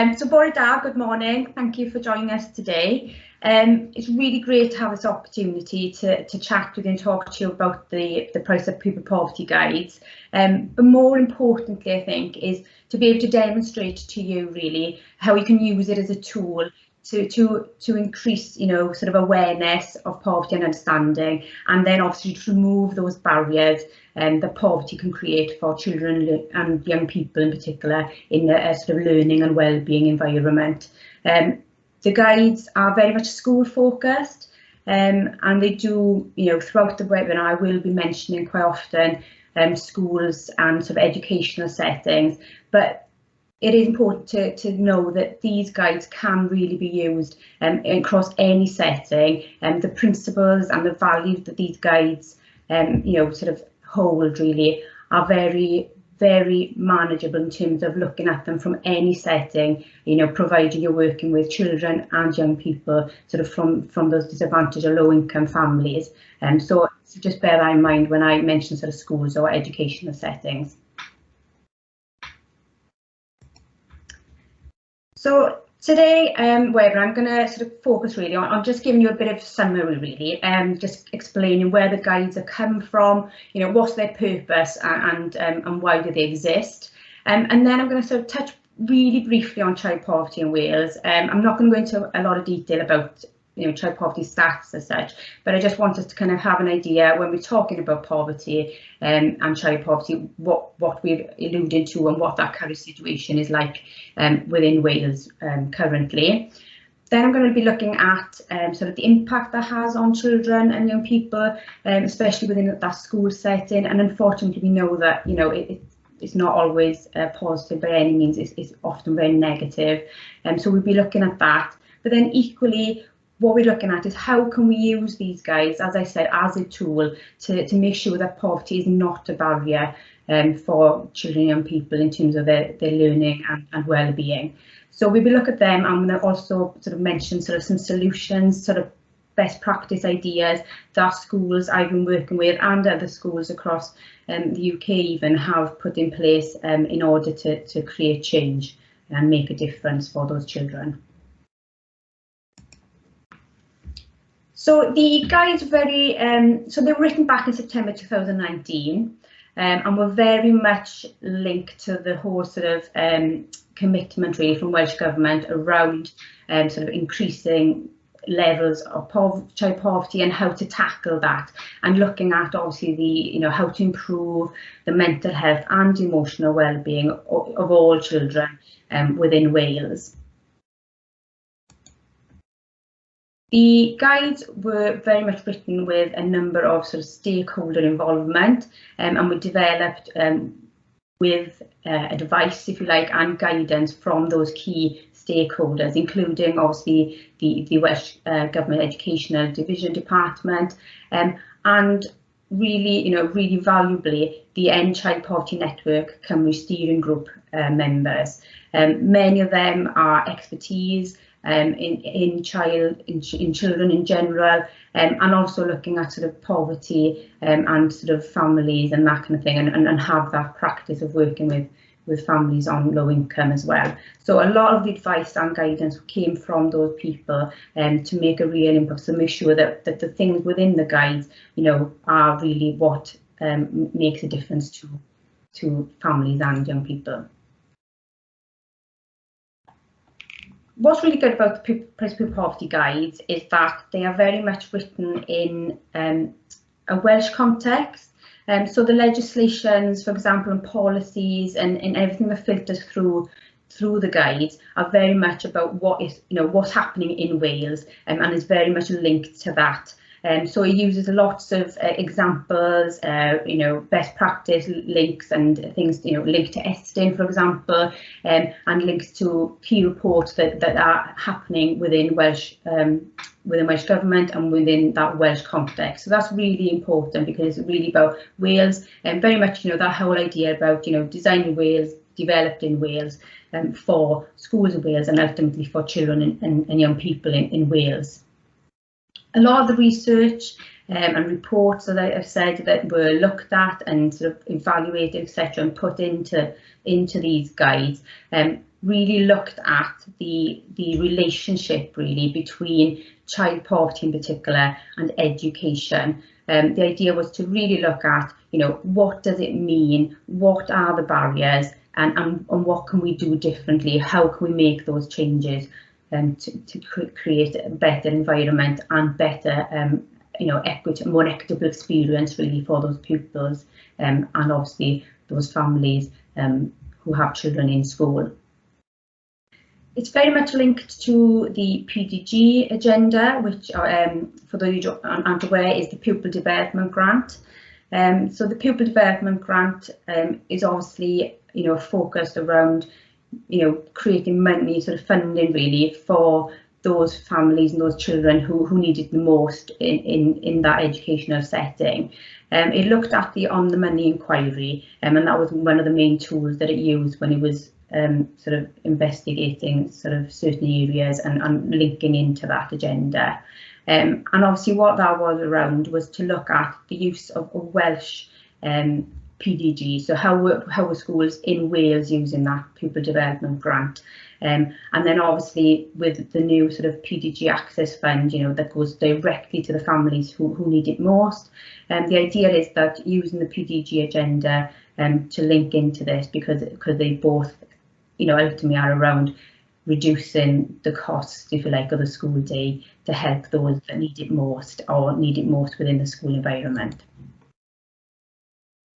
So Bore Da, good morning. Thank you for joining us today. It's really great to have this opportunity to chat with you and talk to you about the price of pupil poverty guides. But more importantly, I think, is to be able to demonstrate to you really how you can use it as a tool to increase, sort of awareness of poverty and understanding, and then obviously to remove those barriers that poverty can create for children and young people in particular in a sort of learning and well-being environment. The guides are very much school focused, and they do, throughout the webinar I will be mentioning quite often schools and sort of educational settings, but it is important to know that these guides can really be used across any setting, and the principles and the values that these guides sort of hold really are very, very manageable in terms of looking at them from any setting, providing you're working with children and young people sort of from those disadvantaged or low income families. So just bear that in mind when I mention sort of schools or educational settings. So today, webinar, I'm going to sort of focus really on just giving you a bit of summary really, just explaining where the guides have come from, what's their purpose and why do they exist. And then I'm going to sort of touch really briefly on child poverty in Wales. I'm not going to go into a lot of detail about child poverty stats as such, but I just want us to kind of have an idea when we're talking about poverty and child poverty, what we're alluding to and what that current situation is like within Wales currently. Then I'm going to be looking at sort of the impact that has on children and young people, especially within that school setting. And unfortunately, we know that it's not always positive by any means. It's often very negative, so we'll be looking at that. But then equally, what we're looking at is how can we use these guides, as I said, as a tool to make sure that poverty is not a barrier for children and young people in terms of their learning and well-being. So we will look at them. I'm going to also sort of mention sort of some solutions, sort of best practice ideas that schools I've been working with and other schools across the UK even have put in place in order to create change and make a difference for those children. So the guides very, so they were written back in September 2019 and were very much linked to the whole sort of commitment really from Welsh Government around sort of increasing levels of child poverty and how to tackle that, and looking at obviously the how to improve the mental health and emotional well-being of all children within Wales. The guides were very much written with a number of sort of stakeholder involvement and were developed with advice, if you like, and guidance from those key stakeholders, including obviously the Welsh Government Educational Division Department and really, really valuably, the End Child Poverty Network Cymru Steering Group members. Many of them are expertise in children in general, and also looking at sort of poverty and sort of families and that kind of thing, and have that practice of working with families on low income as well. So a lot of the advice and guidance came from those people to make a real impact, to make sure that the things within the guides are really what makes a difference to families and young people. What's really good about the Price Pupil Poverty Guides is that they are very much written in a Welsh context. So the legislations, for example, and policies and everything that filters through the guides are very much about what is, what's happening in Wales, and is very much linked to that. So it uses lots of examples, best practice links and things, linked to Estyn, for example, and links to key reports that are happening within Welsh Government and within that Welsh context. So that's really important because it's really about Wales and very much, that whole idea about, designing Wales, developed in Wales, for schools in Wales and ultimately for children and young people in Wales. A lot of the research and reports that I've said that were looked at and sort of evaluated, etc., and put into these guides really looked at the relationship really between child poverty in particular and education. The idea was to really look at, what does it mean, what are the barriers, and what can we do differently, how can we make those changes to create a better environment and better more equitable experience really for those pupils and obviously those families who have children in school. It's very much linked to the PDG agenda, which for those who aren't aware is the Pupil Development Grant. So the Pupil Development Grant is obviously focused around creating money, sort of funding really for those families and those children who need it the most in that educational setting. It looked at the on the money inquiry, and that was one of the main tools that it used when it was sort of investigating sort of certain areas and linking into that agenda. And obviously what that was around was to look at the use of Welsh PDG, so how were schools in Wales using that Pupil Development Grant, and then obviously with the new sort of PDG Access Fund, that goes directly to the families who need it most. And the idea is that using the PDG agenda to link into this, because they both ultimately are around reducing the cost, if you like, of the school day to help those that need it most or need it most within the school environment.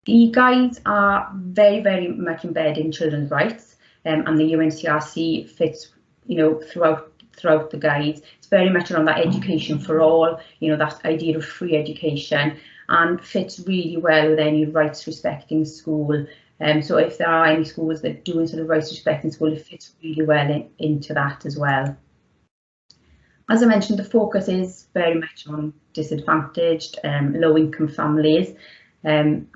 The guides are very, very much embedded in children's rights, and the UNCRC fits, throughout the guides. It's very much around that education for all, that idea of free education, and fits really well with any rights respecting school. So if there are any schools that are doing sort of rights respecting school, it fits really well into that as well. As I mentioned, the focus is very much on disadvantaged, low-income families, and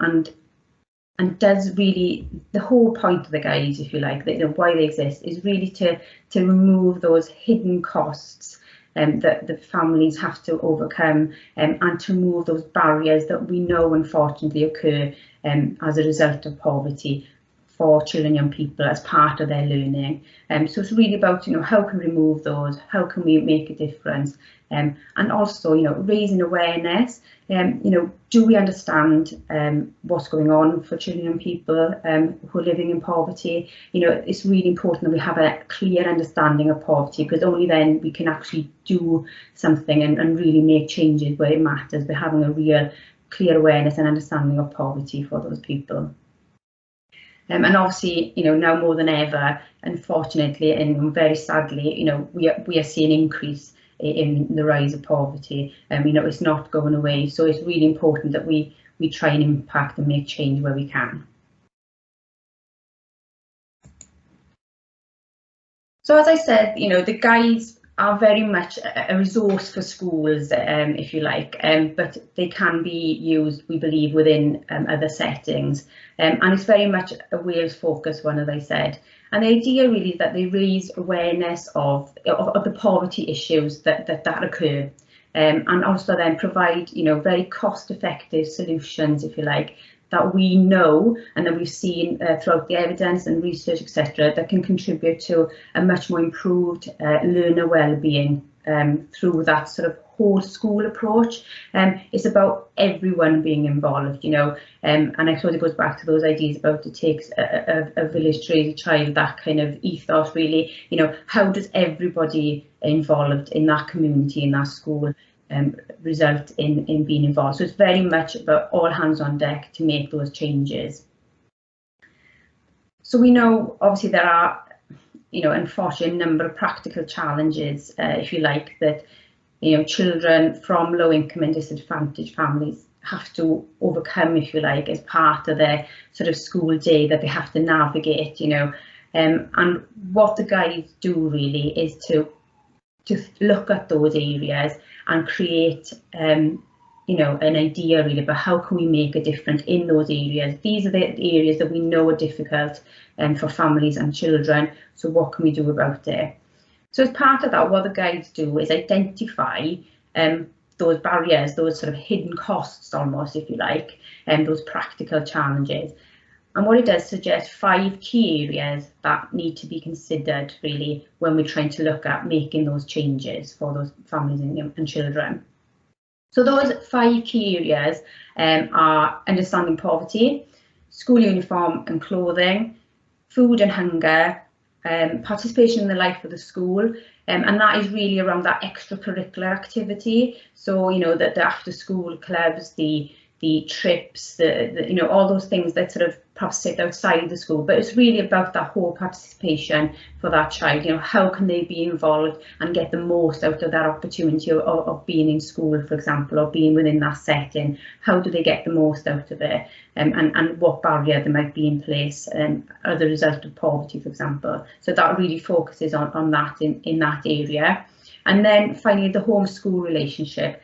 does really, the whole point of the guides, if you like, why they exist, is really to remove those hidden costs that the families have to overcome, and to remove those barriers that we know unfortunately occur as a result of poverty for children and young people as part of their learning. So it's really about how can we remove those, how can we make a difference, and also raising awareness. Do we understand what's going on for children and people who are living in poverty? It's really important that we have a clear understanding of poverty, because only then we can actually do something and really make changes where it matters, by having a real clear awareness and understanding of poverty for those people. And obviously, now more than ever, unfortunately and very sadly, we are seeing an increase in the rise of poverty. It's not going away, so it's really important that we try and impact and make change where we can. So as I said, the guides are very much a resource for schools, if you like, but they can be used, we believe, within other settings, and it's very much a Wales focus one, as I said. And the idea really is that they raise awareness of the poverty issues that occur, and also then provide very cost-effective solutions, if you like, that we know and that we've seen throughout the evidence and research, etc., that can contribute to a much more improved learner well-being through that sort of whole school approach. It's about everyone being involved, and I suppose it goes back to those ideas about it takes a village to raise a child, that kind of ethos really. How does everybody involved in that community, in that school, result in being involved? So it's very much about all hands on deck to make those changes. So we know obviously there are, unfortunately, a number of practical challenges, if you like, that children from low income and disadvantaged families have to overcome, if you like, as part of their sort of school day that they have to navigate. And what the guides do really is to look at those areas and create an idea really about how can we make a difference in those areas. These are the areas that we know are difficult for families and children, so what can we do about it? So as part of that, what the guides do is identify those barriers, those sort of hidden costs almost, if you like, and those practical challenges. And what it does suggest 5 key areas that need to be considered really when we're trying to look at making those changes for those families and children. So those 5 key areas are understanding poverty, school uniform and clothing, food and hunger, participation in the life of the school, and that is really around that extracurricular activity. So, you know, that the after school clubs, the trips, the you know, all those things that sort of perhaps sit outside the school, but it's really about that whole participation for that child. You know, how can they be involved and get the most out of that opportunity of being in school, for example, or being within that setting? How do they get the most out of it, and what barrier there might be in place as a result of poverty, for example. So that really focuses on that in that area. And then finally, the home-school relationship.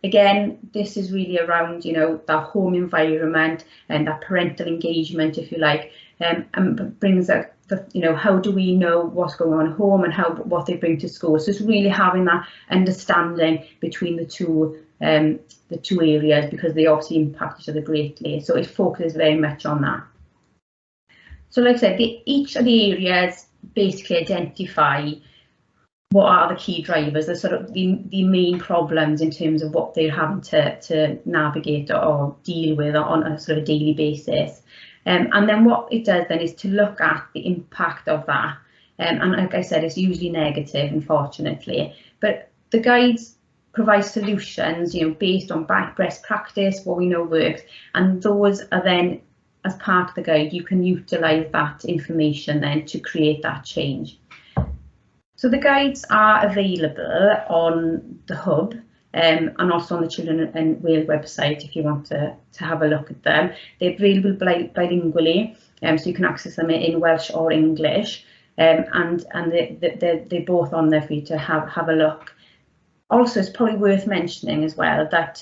Again, this is really around, you know, that home environment and that parental engagement, if you like, and brings up the, you know, how do we know what's going on at home and what they bring to school. So it's really having that understanding between the two areas, because they obviously impact each other greatly. So it focuses very much on that. So like I said, each of the areas basically identify what are the key drivers, the sort of the main problems in terms of what they're having to navigate or deal with on a sort of daily basis. And then what it does then is to look at the impact of that. And like I said, it's usually negative, unfortunately, but the guides provide solutions, you know, based on best practice, what we know works, and those are then, as part of the guide, you can utilise that information then to create that change. So the guides are available on the hub and also on the Children in Wales website if you want to have a look at them. They're available bilingually, so you can access them in Welsh or English, and they're both on there for you to have a look. Also, it's probably worth mentioning as well that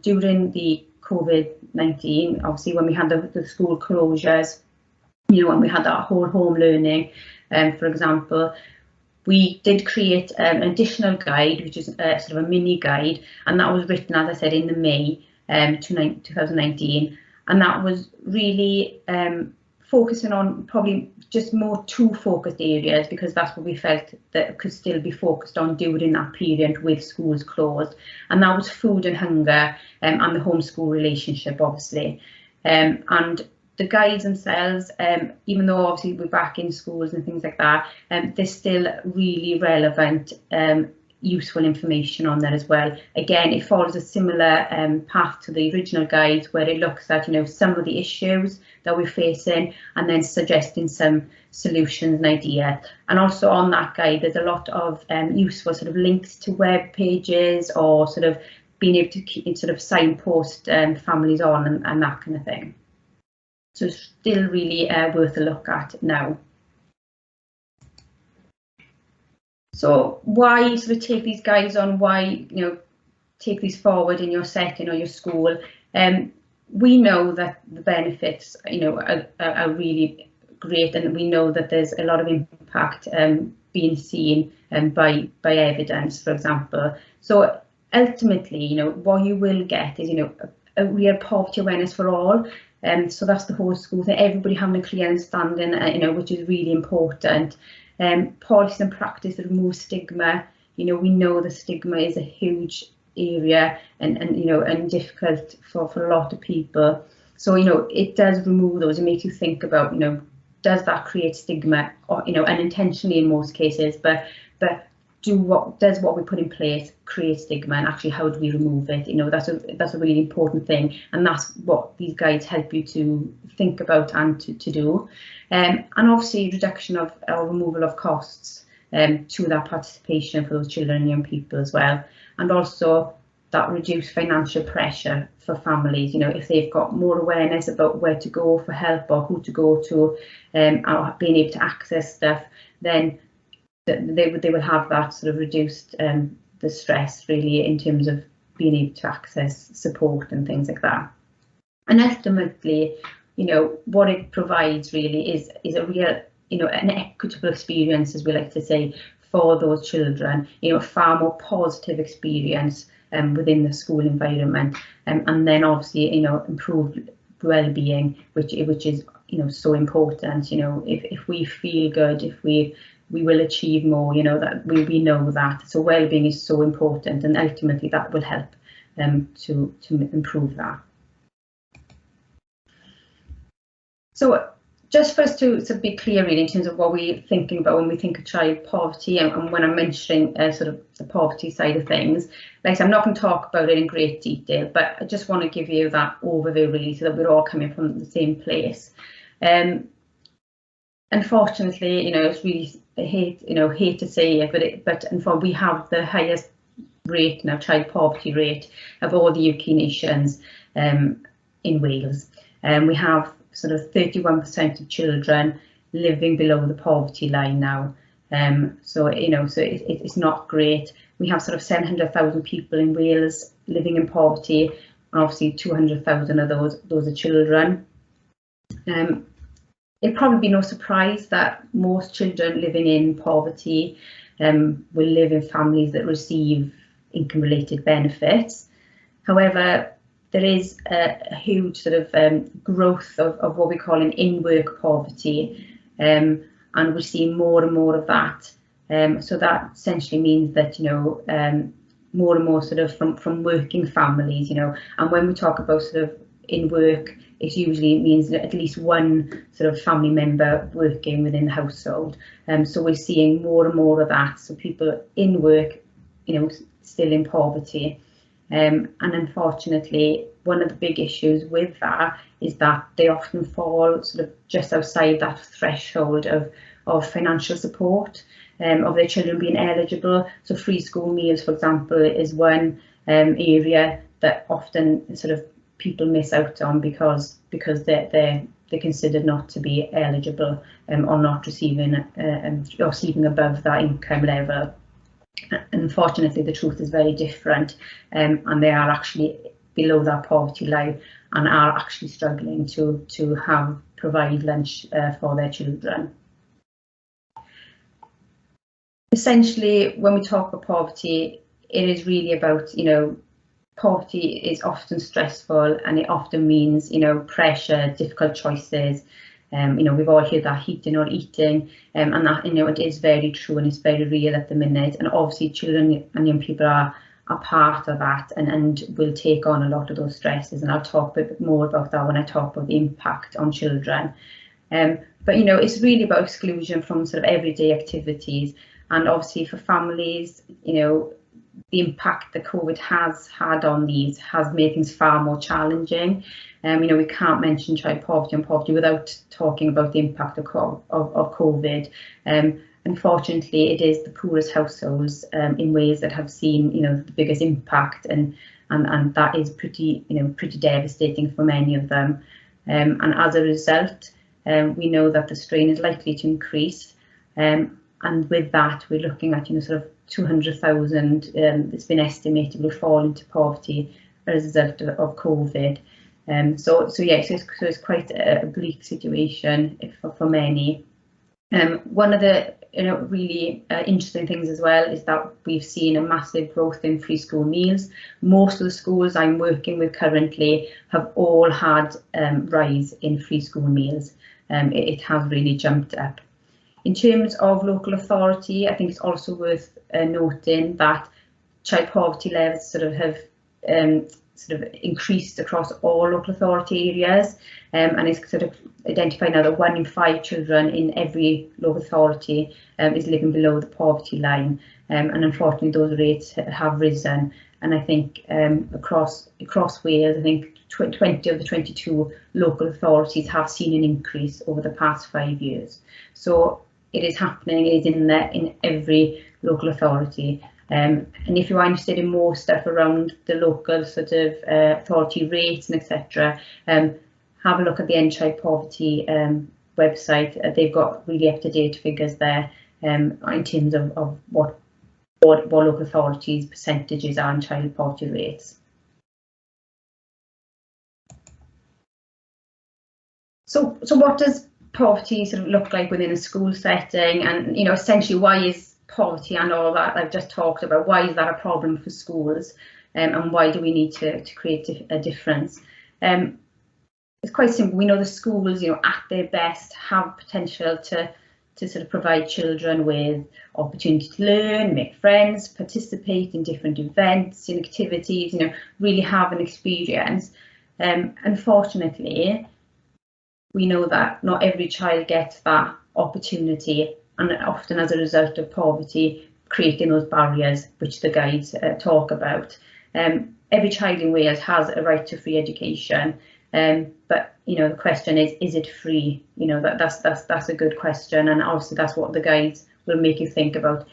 during the COVID-19, obviously when we had the school closures, you know, when we had that whole home learning, for example, we did create an additional guide, which is sort of a mini guide, and that was written, as I said, in the May 2019, and that was really focusing on probably just more 2 focused areas, because that's what we felt that could still be focused on during that period with schools closed, and that was food and hunger and the homeschool relationship, obviously. And the guides themselves, even though obviously we're back in schools and things like that, they're still really relevant, useful information on there as well. Again, it follows a similar path to the original guides, where it looks at, you know, some of the issues that we're facing and then suggesting some solutions and ideas. And also on that guide, there's a lot of useful sort of links to web pages, or sort of being able to sort of signpost families on and that kind of thing. So it's still really worth a look at now. So why sort of take these guides on? Why, you know, take these forward in your setting or your school? We know that the benefits, you know, are really great, and we know that there's a lot of impact being seen by evidence, for example. So ultimately, you know, what you will get is, you know, a real poverty awareness for all. So that's the whole school thing, everybody having a clear understanding, you know, which is really important. Policy and practice that remove stigma. You know, we know the stigma is a huge area and you know, and difficult for a lot of people. So, you know, it does remove those. It makes you think about, you know, does that create stigma, or, you know, unintentionally in most cases, but does what we put in place create stigma, and actually how do we remove it? You know, that's a really important thing, and that's what these guides help you to think about and to do. And obviously reduction of or removal of costs to that participation for those children and young people as well, and also that reduced financial pressure for families. You know, if they've got more awareness about where to go for help or who to go to, or being able to access stuff, then they will have that sort of reduced the stress really in terms of being able to access support and things like that. And ultimately, you know, what it provides really is a real, you know, an equitable experience, as we like to say, for those children. You know, a far more positive experience within the school environment, and then obviously, you know, improved well-being, which is, so important. If we feel good, if we will achieve more, that we know that. So well-being is so important, and ultimately that will help to improve that. So just for us to be clear really in terms of what we're thinking about when we think of child poverty, and when I'm mentioning sort of the poverty side of things, like I said, I'm not going to talk about it in great detail, but I just want to give you that overview really, so that we're all coming from the same place. Unfortunately, it's really, I hate to say it, but unfortunately we have the highest rate now, child poverty rate, of all the UK nations in Wales. We have sort of 31% of children living below the poverty line now. So it's not great. We have sort of 700,000 people in Wales living in poverty, and obviously 200,000 of those are children. It'll probably be no surprise that most children living in poverty will live in families that receive income-related benefits. However, there is a huge sort of growth of what we call an in-work poverty, and we're seeing more and more of that. So that essentially means that more and more sort of from working families, and when we talk about sort of in work, it usually means that at least one sort of family member working within the household. So we're seeing more and more of that. So people in work, still in poverty. And unfortunately, one of the big issues with that is that they often fall sort of just outside that threshold of financial support, of their children being eligible. So free school meals, for example, is one area that often sort of people miss out on because they're considered not to be eligible or not receiving or sleeping above that income level. Unfortunately, the truth is very different, and they are actually below that poverty line and are actually struggling to provide lunch for their children. Essentially, when we talk about poverty, it is really about, poverty is often stressful, and it often means, pressure, difficult choices. We've all heard that heating or eating, and that, it is very true, and it's very real at the minute. And obviously children and young people are part of that, and will take on a lot of those stresses. And I'll talk a bit more about that when I talk about the impact on children. But it's really about exclusion from sort of everyday activities, and obviously for families, the impact that COVID has had on these has made things far more challenging. We can't mention child poverty and poverty without talking about the impact of COVID. Unfortunately, it is the poorest households in Wales that have seen, the biggest impact, and that is pretty devastating for many of them. And as a result, we know that the strain is likely to increase. And with that, we're looking at, sort of 200,000 it's been estimated will fall into poverty as a result of COVID. So it's quite a bleak situation for many. One of the really interesting things as well is that we've seen a massive growth in free school meals. Most of the schools I'm working with currently have all had rise in free school meals. It has really jumped up. In terms of local authority, I think it's also worth noting that child poverty levels have increased across all local authority areas, and it's sort of identified now that 1 in 5 children in every local authority is living below the poverty line, and unfortunately those rates have risen. And I think across Wales, I think 20 of the 22 local authorities have seen an increase over the past 5 years. So it is happening. It is in every local authority. And if you are interested in more stuff around the local sort of authority rates and etc., have a look at the End Child Poverty website. They've got really up-to-date figures there in terms of what local authorities' percentages are in child poverty rates. So what does poverty sort of look like within a school setting? And essentially, why is poverty and all that I've just talked about, why is that a problem for schools, and why do we need to create a difference? it's quite simple. We know the schools, at their best have potential to sort of provide children with opportunity to learn, make friends, participate in different events and activities, really have an experience. Unfortunately, we know that not every child gets that opportunity, and often as a result of poverty, creating those barriers which the guides talk about. Every child in Wales has a right to free education, but the question is it free? That's a good question, and obviously that's what the guides will make you think about.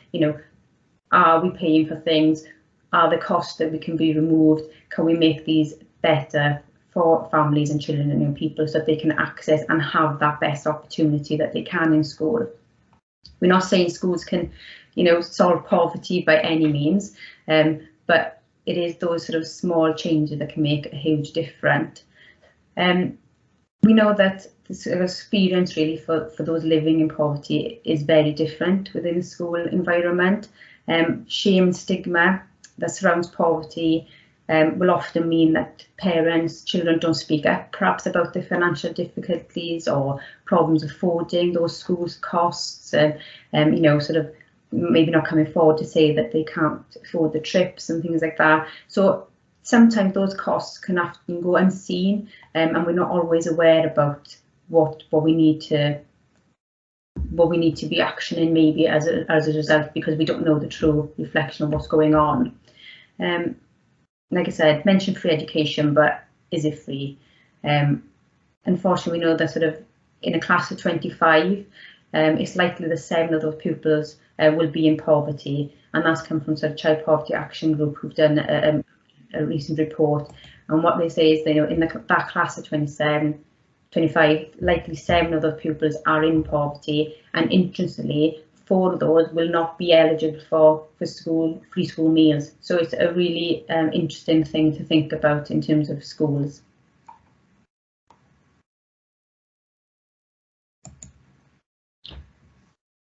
Are we paying for things? Are the costs that we can be removed? Can we make these better for families and children and young people so that they can access and have that best opportunity that they can in school? We're not saying schools can, solve poverty by any means, but it is those sort of small changes that can make a huge difference. We know that the sort of experience really for those living in poverty is very different within the school environment. Shame and stigma that surrounds poverty will often mean that parents, children don't speak up perhaps about their financial difficulties or problems affording those schools costs, and sort of maybe not coming forward to say that they can't afford the trips and things like that. So sometimes those costs can often go unseen, and we're not always aware about what we need to be actioning maybe as a result, because we don't know the true reflection of what's going on. Like I said, mention free education, but is it free? Unfortunately, we know that sort of in a class of 25, it's likely that 7 of those pupils will be in poverty, and that's come from sort of Child Poverty Action Group, who've done a recent report. And what they say is, in that class of 25, likely 7 of those pupils are in poverty, and interestingly, 4 of those will not be eligible for free school meals. So it's a really interesting thing to think about in terms of schools.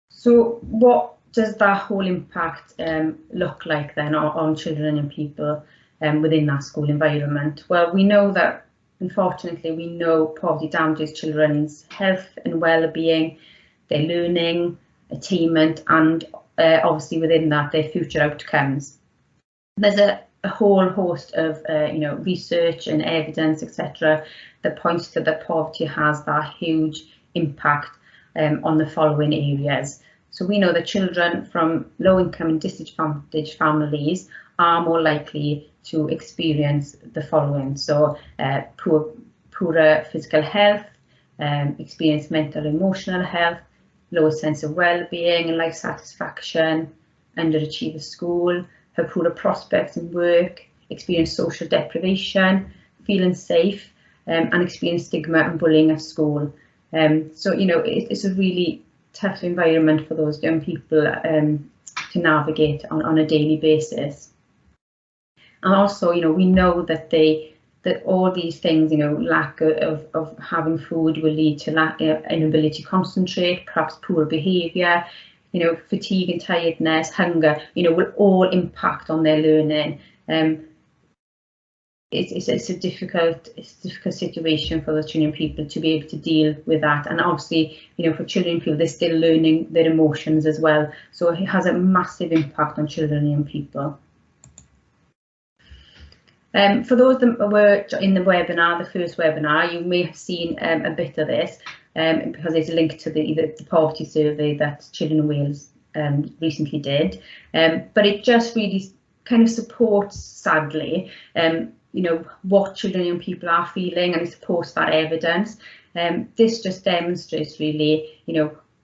So what does that whole impact look like then on children and people within that school environment? Well, we know that, unfortunately, poverty damages children's health and well-being, their learning, attainment, and obviously within that their future outcomes. There's a whole host of research and evidence, etc., that points to that poverty has that huge impact on the following areas. So we know that children from low income and disadvantaged families are more likely to experience the following. So poorer physical health, experience mental and emotional health, lower sense of well-being and life satisfaction, underachieve at school, have poorer prospects in work, experience social deprivation, feel unsafe, and experience stigma and bullying at school. So it's a really tough environment for those young people to navigate on a daily basis. And also, we know that all these things, lack of having food will lead to inability to concentrate, perhaps poor behaviour, fatigue and tiredness, hunger, will all impact on their learning. It's a difficult situation for the children and people to be able to deal with that. And obviously, for children and people, they're still learning their emotions as well. So it has a massive impact on children and young people. For those that were in the webinar, the first webinar, you may have seen a bit of this because it's linked to the poverty survey that Children in Wales recently did. But it just really kind of supports, sadly, what children and young people are feeling, and it supports that evidence. This just demonstrates really,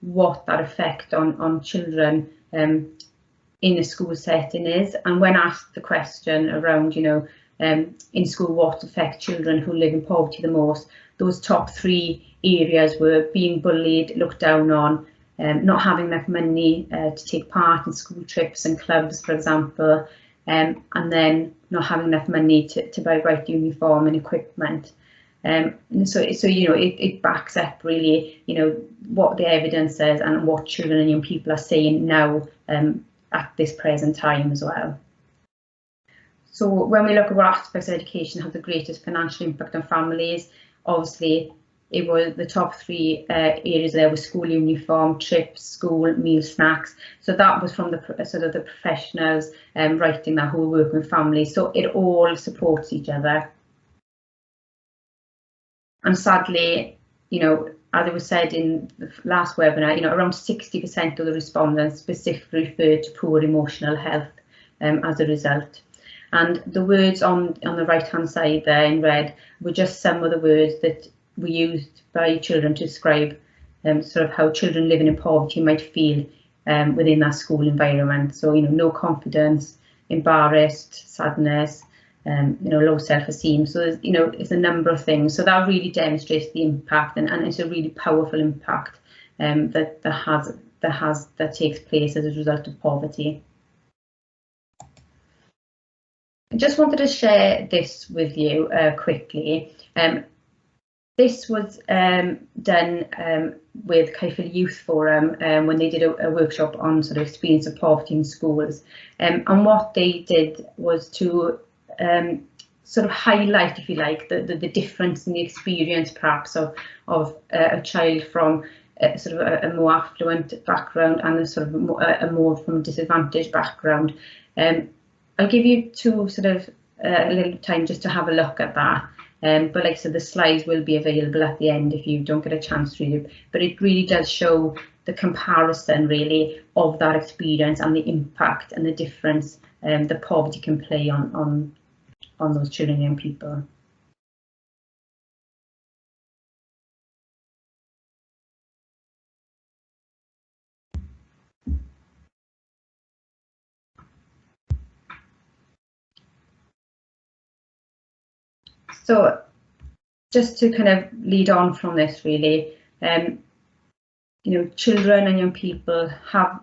what that effect on children in a school setting is. And when asked the question around, in school, what affects children who live in poverty the most, those top 3 areas were being bullied, looked down on, not having enough money to take part in school trips and clubs, for example, and then not having enough money to buy right uniform and equipment. So it backs up really, what the evidence says and what children and young people are saying now at this present time as well. So when we look at what aspects of education have the greatest financial impact on families, obviously it was the top three areas there were school uniform, trips, school, meal, snacks. So that was from the sort of the professionals writing that, who were working with families. So it all supports each other. And sadly, you know, as it was said in the last webinar, you know, around 60% of the respondents specifically referred to poor emotional health as a result. And the words on the right-hand side there in red were just some of the words that were used by children to describe sort of how children living in poverty might feel within that school environment. So, you know, no confidence, embarrassed, sadness, you know, low self-esteem. So there's, you know, it's a number of things. So that really demonstrates the impact, and it's a really powerful impact that takes place as a result of poverty. I just wanted to share this with you quickly. This was done with Pupil Youth Forum when they did a workshop on sort of experience of poverty in schools. And what they did was to sort of highlight, if you like, the difference in the experience perhaps of a child from sort of a more affluent background and a sort of a more from a disadvantaged background. I'll give you two sort of a little time just to have a look at that. But like I said, the slides will be available at the end if you don't get a chance to read it. But it really does show the comparison really of that experience and the impact and the difference that poverty can play on those children and young people. So just to kind of lead on from this really, you know, children and young people have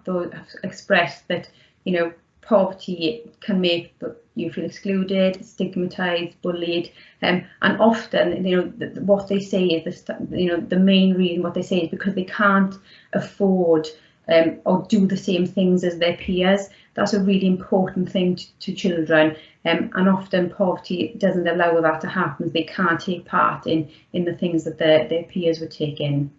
expressed that, you know, poverty can make you feel excluded, stigmatized, bullied, and often, you know, what they say is this, you know, the main reason what they say is because they can't afford or do the same things as their peers. That's a really important thing to children, and often poverty doesn't allow that to happen. They can't take part in the things that their peers would take in.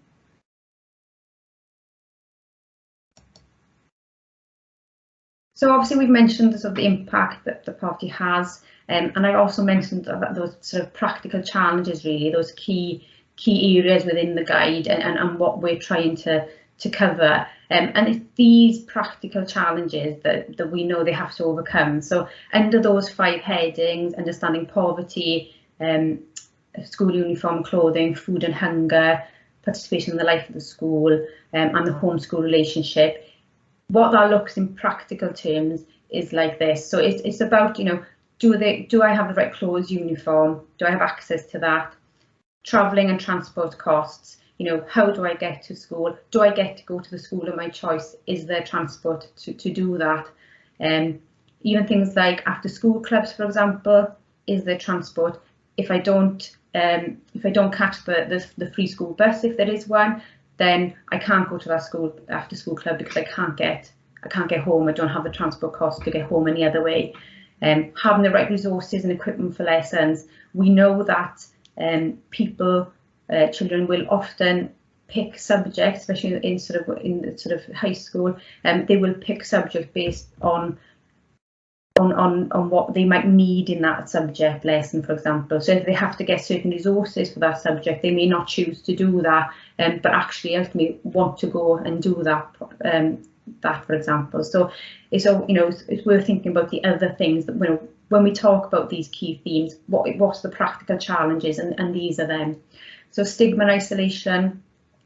So obviously we've mentioned the sort of the impact that the poverty has, and I also mentioned that those sort of practical challenges, really, those key areas within the guide and what we're trying to cover. And it's these practical challenges that we know they have to overcome. So under those 5 headings, understanding poverty, school uniform, clothing, food and hunger, participation in the life of the school, and the home-school relationship, what that looks in practical terms is like this. So it's about, you know, do I have the right clothes, uniform? Do I have access to that? Travelling and transport costs. You know, how do I get to school? Do I get to go to the school of my choice? Is there transport to do that? Even things like after school clubs, for example, is there transport? If I don't catch the free school bus, if there is one, then I can't go to that school after school club because I can't get home. I don't have the transport cost to get home any other way. Having the right resources and equipment for lessons. We know that children will often pick subjects, especially in sort of high school, they will pick subjects based on what they might need in that subject lesson, for example. So if they have to get certain resources for that subject, they may not choose to do that, but actually ultimately want to go and do that, for example. So it's, you know, it's worth thinking about the other things that, you know, when we talk about these key themes, what's the practical challenges, and these are them. So stigma and isolation,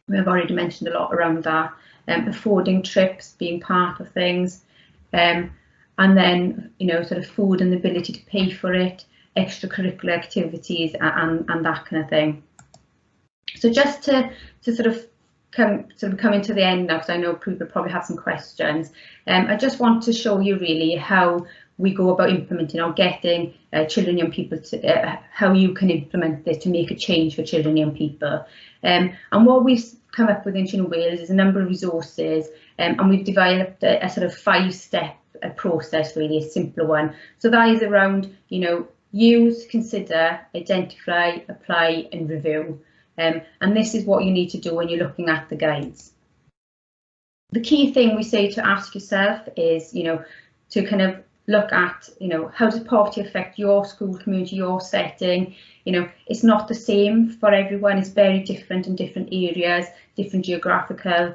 we have already mentioned a lot around that, affording trips, being part of things, and then, you know, sort of food and the ability to pay for it, extracurricular activities and that kind of thing. So just to sort of come into the end now, because I know people probably have some questions, I just want to show you really how we go about implementing or getting children and young people to how you can implement this to make a change for children and young people. And what we've come up with in Children Wales is a number of resources, and we've developed a sort of 5-step process, really a simpler one. So that is around, you know, use, consider, identify, apply and review. And this is what you need to do when you're looking at the guides. The key thing we say to ask yourself is, to kind of look at, how does poverty affect your school community, your setting? It's not the same for everyone. It's very different in different areas, different geographical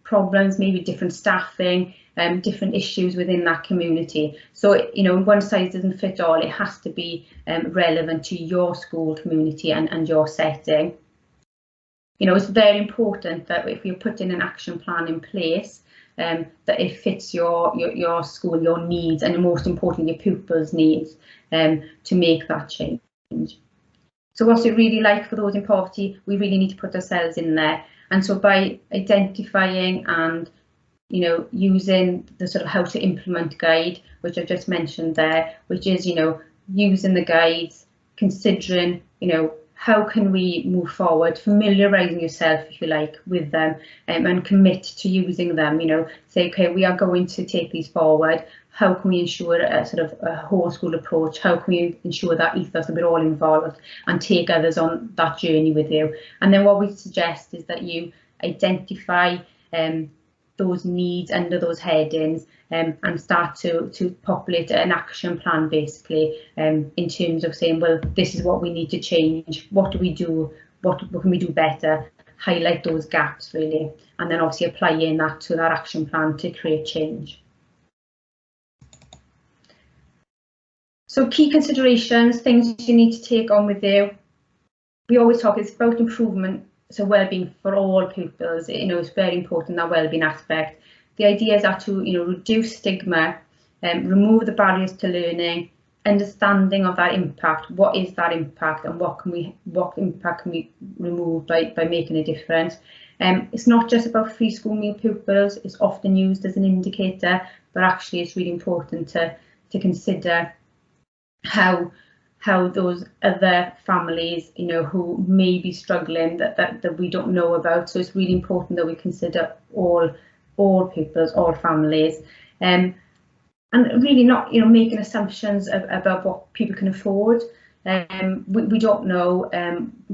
problems, maybe different staffing, different issues within that community. So, one size doesn't fit all. It has to be relevant to your school community and your setting. It's very important that if you're putting an action plan in place, that it fits your school, your needs, and most importantly, your pupils' needs, to make that change. So what's it really like for those in poverty? We really need to put ourselves in there. And so by identifying and using the sort of how to implement guide, which I've just mentioned there, which is using the guides, considering how can we move forward, familiarising yourself, if you like, with them, and commit to using them. Say, okay, we are going to take these forward. How can we ensure a sort of a whole school approach? How can we ensure that ethos, that we're all involved and take others on that journey with you? And then what we suggest is that you identify those needs under those headings, and start to populate an action plan, basically, in terms of saying, well, this is what we need to change. What do we do? What can we do better? Highlight those gaps, really, and then obviously applying that to that action plan to create change. So key considerations, things you need to take on with you. We always talk, it's about improvement. So well-being for all pupils, it's very important, that well-being aspect. The ideas are to, reduce stigma, remove the barriers to learning, understanding of that impact. What is that impact, and what impact can we remove by making a difference? It's not just about free school meal pupils. It's often used as an indicator, but actually it's really important to consider how those other families, who may be struggling, that we don't know about. So it's really important that we consider all pupils, all families, and really not, making assumptions about what people can afford. We don't know.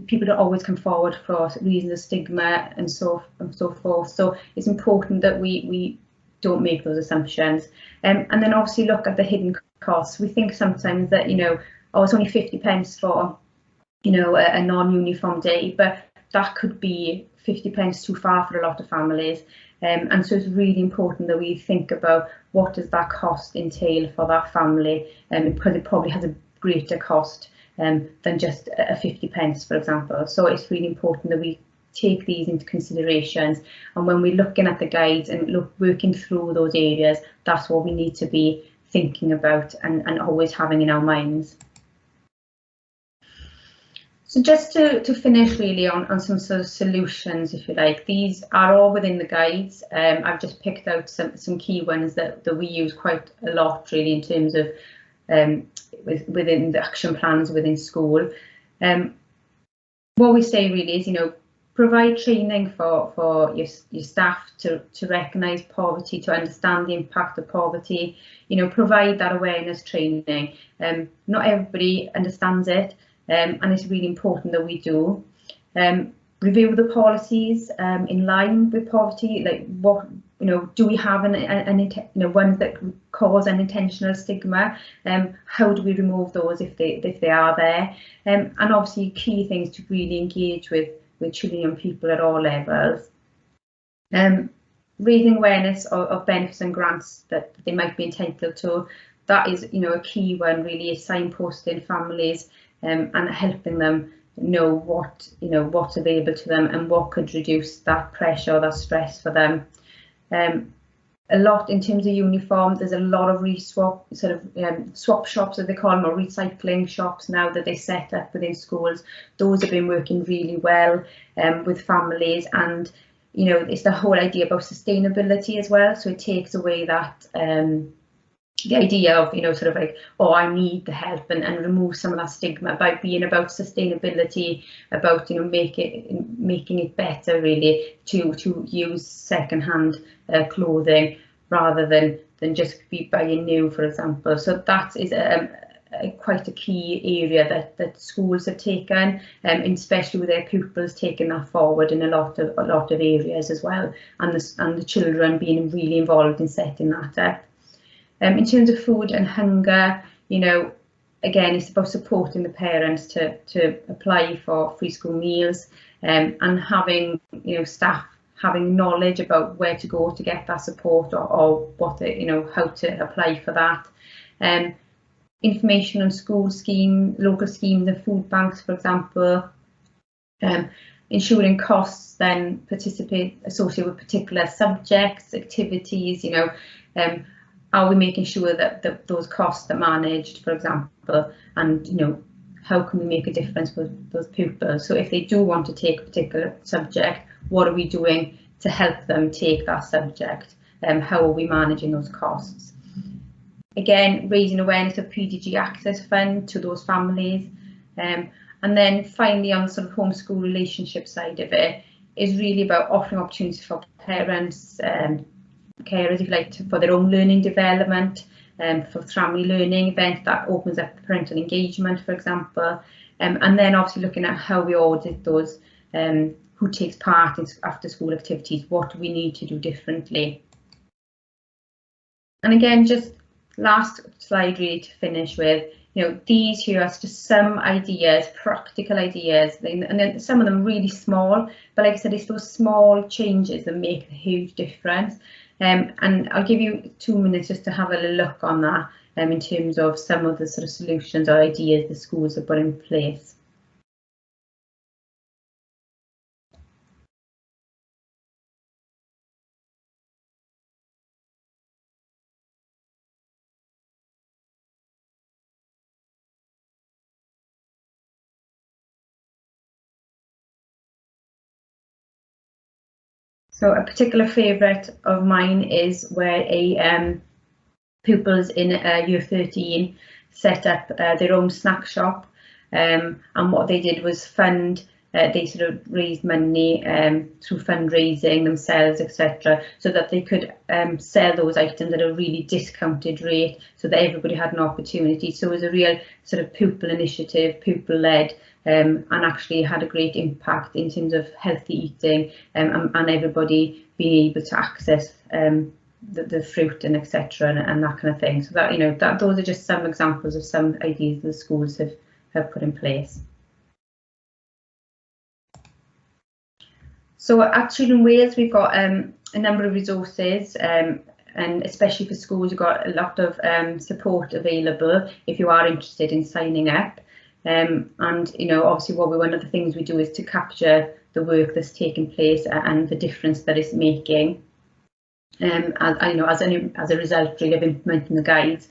People don't always come forward for reasons of stigma and so forth. So it's important that we don't make those assumptions. And then obviously look at the hidden costs. We think sometimes that, oh, it's only 50 pence for, a non-uniform day, but that could be 50 pence too far for a lot of families. And so it's really important that we think about what does that cost entail for that family, because it probably has a greater cost than just a 50 pence, for example. So it's really important that we take these into considerations, and when we're looking at the guides and working through those areas, that's what we need to be thinking about and always having in our minds. So just to finish really on some sort of solutions, if you like, these are all within the guides. I've just picked out some key ones that we use quite a lot, really, in terms of within the action plans within school. What we say really is, provide training for your staff to recognise poverty, to understand the impact of poverty. Provide that awareness training. Not everybody understands it. And it's really important that we do. Review the policies in line with poverty, like what, do we have ones that cause unintentional stigma? How do we remove those if they are there? And obviously key things to really engage with children and people at all levels. Raising awareness of benefits and grants that they might be entitled to. That is, a key one really, is signposting families and helping them know what's available to them and what could reduce that pressure or that stress for them. A lot in terms of uniform, there's a lot of swap shops, as they call them, or recycling shops now that they set up within schools. Those have been working really well with families, and it's the whole idea about sustainability as well. So it takes away that the idea of sort of like, oh, I need the help, and remove some of that stigma by being about sustainability, about making it better really to use second-hand clothing rather than just be buying new, for example. So that is a quite a key area that schools have taken, and especially with their pupils taking that forward in a lot of areas as well, and the children being really involved in setting that up. In terms of food and hunger, again, it's about supporting the parents to apply for free school meals, and having staff having knowledge about where to go to get that support, or what how to apply for that. Information on school scheme, local schemes and food banks, for example. Ensuring costs then associated with particular subjects, activities. Are we making sure that those costs are managed, for example, and how can we make a difference with those pupils? So if they do want to take a particular subject, what are we doing to help them take that subject? How are we managing those costs? Again, raising awareness of PDG Access Fund to those families. And then finally, on the sort of homeschool relationship side of it, is really about offering opportunities for parents, carers, if you like, for their own learning development, for family learning events that opens up parental engagement, for example, and then obviously looking at how we audit those who takes part in after school activities. What do we need to do differently? And again, just last slide really to finish with, these here are just some ideas, practical ideas, and then some of them really small, but like I said, it's those small changes that make a huge difference. And I'll give you 2 minutes just to have a look on that, in terms of some of the sort of solutions or ideas the schools have put in place. So a particular favourite of mine is where pupils in year 13 set up their own snack shop, and what they did was fund. They sort of raised money through fundraising themselves, etc., so that they could sell those items at a really discounted rate, so that everybody had an opportunity. So it was a real sort of pupil initiative, pupil-led, and actually had a great impact in terms of healthy eating, and everybody being able to access the fruit and etc., and that kind of thing. So that those are just some examples of some ideas the schools have put in place. So at Children Wales, we've got a number of resources, and especially for schools, you've got a lot of support available if you are interested in signing up. And obviously one of the things we do is to capture the work that's taking place and the difference that it's making. As a result really of implementing the guides.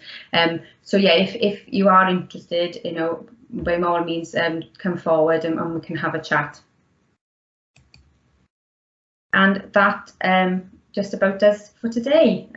So yeah, if you are interested, by all means, come forward and we can have a chat. And that just about does for today.